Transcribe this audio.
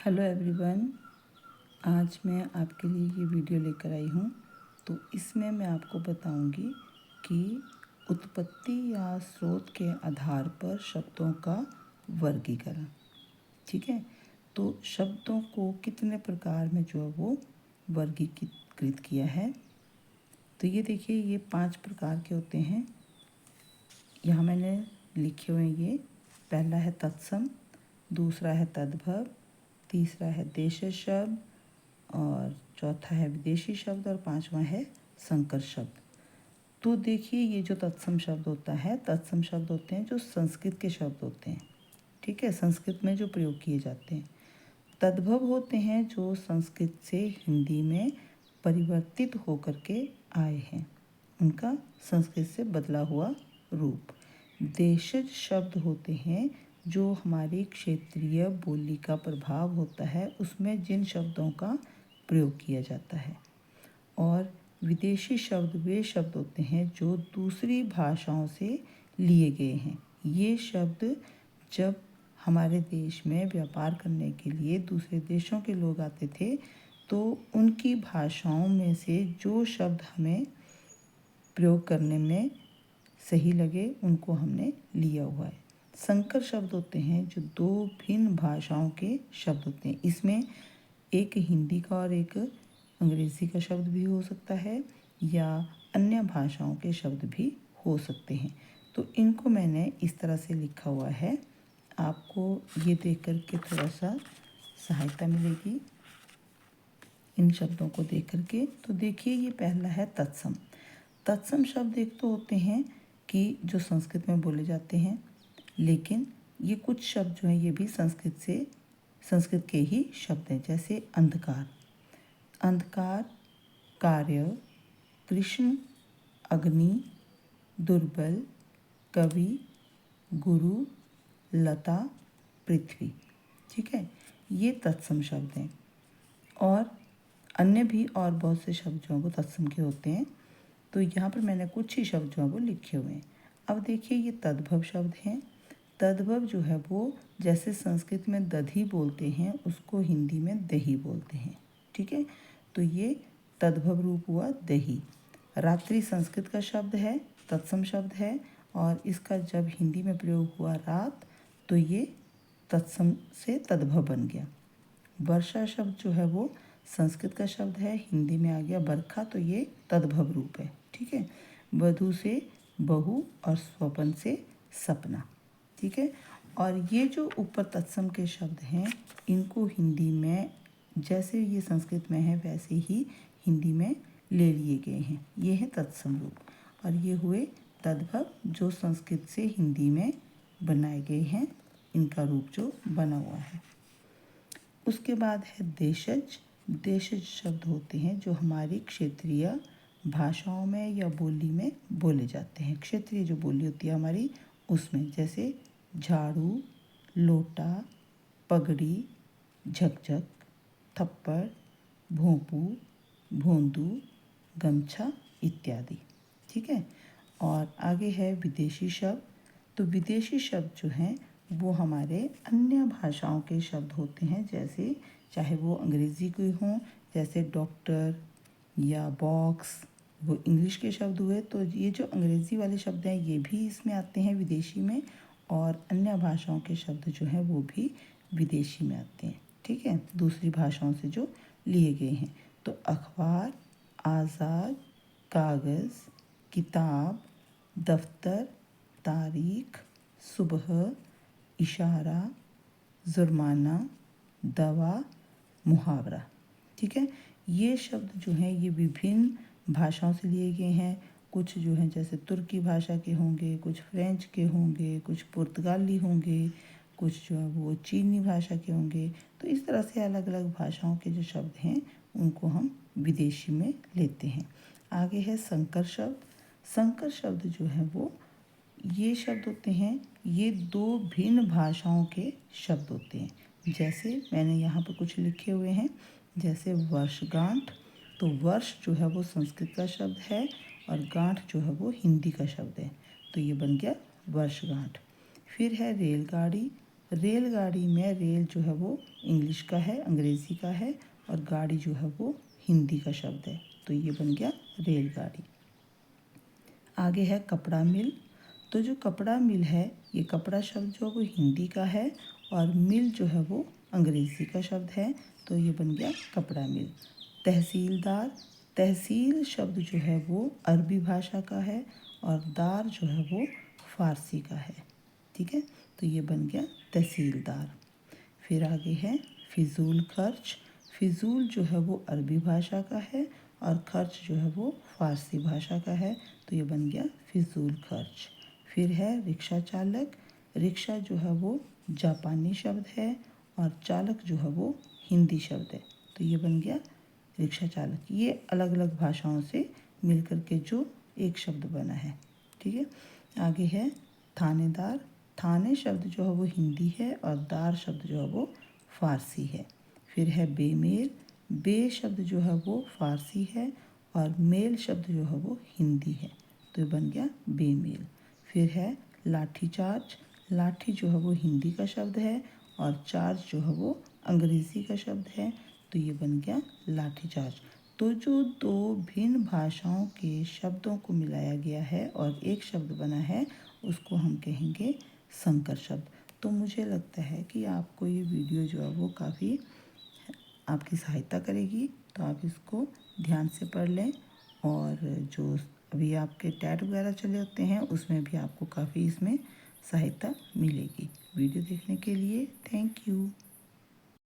Hello everyone. आज मैं आपके लिए ये वीडियो लेकर आई हूँ। तो इसमें मैं आपको बताऊँगी कि उत्पत्ति या स्रोत के आधार पर शब्दों का वर्गीकरण। ठीक है, तो शब्दों को कितने प्रकार में जो है वो वर्गीकृत किया है। तो ये देखिए, ये 5 प्रकार के होते हैं। यहाँ मैंने लिखे हुए हैं ये। पहला है तत्सम, दूसरा है तद्भव, तीसरा है देशज शब्द, और चौथा है विदेशी शब्द, और पांचवा है संकर शब्द। तो देखिए, ये जो तत्सम शब्द होता है, तत्सम शब्द होते हैं जो संस्कृत के शब्द होते हैं। ठीक है, संस्कृत में जो प्रयोग किए जाते हैं। तद्भव होते हैं जो संस्कृत से हिंदी में परिवर्तित होकर के आए हैं, उनका संस्कृत से बदला हुआ रूप। देशज शब्द होते हैं जो हमारी क्षेत्रीय बोली का प्रभाव होता है, उसमें जिन शब्दों का प्रयोग किया जाता है। और विदेशी शब्द वे शब्द होते हैं जो दूसरी भाषाओं से लिए गए हैं। ये शब्द जब हमारे देश में व्यापार करने के लिए दूसरे देशों के लोग आते थे, तो उनकी भाषाओं में से जो शब्द हमें प्रयोग करने में सही लगे, उनको हमने लिया हुआ है। संकर शब्द होते हैं जो दो भिन्न भाषाओं के शब्द होते हैं। इसमें एक हिंदी का और एक अंग्रेज़ी का शब्द भी हो सकता है, या अन्य भाषाओं के शब्द भी हो सकते हैं। तो इनको मैंने इस तरह से लिखा हुआ है, आपको ये देख कर के थोड़ा सा सहायता मिलेगी इन शब्दों को देख कर के। तो देखिए, ये पहला है तत्सम। तत्सम शब्द एक तो होते हैं कि जो संस्कृत में बोले जाते हैं, लेकिन ये कुछ शब्द जो हैं ये भी संस्कृत के ही शब्द हैं। जैसे अंधकार, अंधकार, कार्य, कृष्ण, अग्नि, दुर्बल, कवि, गुरु, लता, पृथ्वी। ठीक है, ये तत्सम शब्द हैं। और अन्य भी और बहुत से शब्द जो हैं वो तत्सम के होते हैं। तो यहाँ पर मैंने कुछ ही शब्द जो हैं वो लिखे हुए हैं। अब देखिए, ये तद्भव शब्द हैं। तद्भव जो है वो जैसे संस्कृत में दधी बोलते हैं, उसको हिंदी में दही बोलते हैं। ठीक है, तो ये तद्भव रूप हुआ दही। रात्रि संस्कृत का शब्द है, तत्सम शब्द है, और इसका जब हिंदी में प्रयोग हुआ रात, तो ये तत्सम से तद्भव बन गया। वर्षा शब्द जो है वो संस्कृत का शब्द है, हिंदी में आ गया बरखा, तो ये तद्भव रूप है। ठीक है, वधु से बहू और स्वपन से सपना। ठीक है, और ये जो ऊपर तत्सम के शब्द हैं, इनको हिंदी में जैसे ये संस्कृत में है वैसे ही हिंदी में ले लिए गए हैं। ये है तत्सम रूप, और ये हुए तद्भव जो संस्कृत से हिंदी में बनाए गए हैं, इनका रूप जो बना हुआ है। उसके बाद है देशज। देशज शब्द होते हैं जो हमारी क्षेत्रीय भाषाओं में या बोली में बोले जाते हैं। क्षेत्रीय जो बोली होती है हमारी, उसमें जैसे झाड़ू, लोटा, पगड़ी, झकझक, थप्पड़, भोंपू, भोंदू, गमछा इत्यादि। ठीक है, और आगे है विदेशी शब्द। तो विदेशी शब्द जो हैं वो हमारे अन्य भाषाओं के शब्द होते हैं, जैसे चाहे वो अंग्रेज़ी के हों, जैसे डॉक्टर या बॉक्स, वो इंग्लिश के शब्द हुए। तो ये जो अंग्रेज़ी वाले शब्द हैं ये भी इसमें आते हैं विदेशी में, और अन्य भाषाओं के शब्द जो हैं वो भी विदेशी में आते हैं। ठीक है, दूसरी भाषाओं से जो लिए गए हैं। तो अखबार, आज़ाद, कागज़, किताब, दफ्तर, तारीख, सुबह, इशारा, जुर्माना, दवा, मुहावरा। ठीक है, ये शब्द जो हैं ये विभिन्न भाषाओं से लिए गए हैं। कुछ जो हैं जैसे तुर्की भाषा के होंगे, कुछ फ्रेंच के होंगे, कुछ पुर्तगाली होंगे, कुछ जो है वो चीनी भाषा के होंगे। तो इस तरह से अलग अलग भाषाओं के जो शब्द हैं उनको हम विदेशी में लेते हैं। आगे है संकर शब्द। संकर शब्द जो है वो ये शब्द होते हैं, ये दो भिन्न भाषाओं के शब्द होते हैं। जैसे मैंने यहाँ पर कुछ लिखे हुए हैं, जैसे वर्षगांठ। तो वर्ष जो है वो संस्कृत का शब्द है, और गांठ जो है वो हिंदी का शब्द है, तो ये बन गया वर्षगांठ। फिर है रेलगाड़ी। रेलगाड़ी में रेल जो है वो इंग्लिश का है, अंग्रेज़ी का है, और गाड़ी जो है वो हिंदी का शब्द है, तो ये बन गया रेलगाड़ी। आगे है कपड़ा मिल। तो जो कपड़ा मिल है, ये कपड़ा शब्द जो है वो हिंदी का है और मिल जो है वो अंग्रेज़ी का शब्द है, तो ये बन गया कपड़ा मिल। तहसीलदार। तहसील शब्द जो है वो अरबी भाषा का है और दार जो है वो फ़ारसी का है। ठीक है, तो ये बन गया तहसीलदार। फिर आगे है फिजूल खर्च। फिजूल जो है वो अरबी भाषा का है और खर्च जो है वो फ़ारसी भाषा का है, तो ये बन गया फिजूल खर्च। फिर है रिक्शा चालक। रिक्शा जो है वो जापानी शब्द है और चालक जो है वो हिंदी शब्द है, तो ये बन गया रिक्शा चालक। ये अलग अलग भाषाओं से मिलकर के जो एक शब्द बना है। ठीक है, आगे है थानेदार। थाने शब्द जो है वो हिंदी है और दार शब्द जो है वो फ़ारसी है। फिर है बेमेल। बे शब्द जो है वो फ़ारसी है और मेल शब्द जो है वो हिंदी है, तो ये बन गया बेमेल। फिर है लाठी चार्ज। लाठी जो है वो हिंदी का शब्द है और चार्ज जो है वो अंग्रेज़ी का शब्द है, तो ये बन गया लाठी चार्ज। तो जो दो भिन्न भाषाओं के शब्दों को मिलाया गया है और एक शब्द बना है, उसको हम कहेंगे संकर शब्द। तो मुझे लगता है कि आपको ये वीडियो जो है वो काफ़ी आपकी सहायता करेगी, तो आप इसको ध्यान से पढ़ लें। और जो अभी आपके टैट वगैरह चले होते हैं, उसमें भी आपको काफ़ी इसमें सहायता मिलेगी। वीडियो देखने के लिए थैंक यू।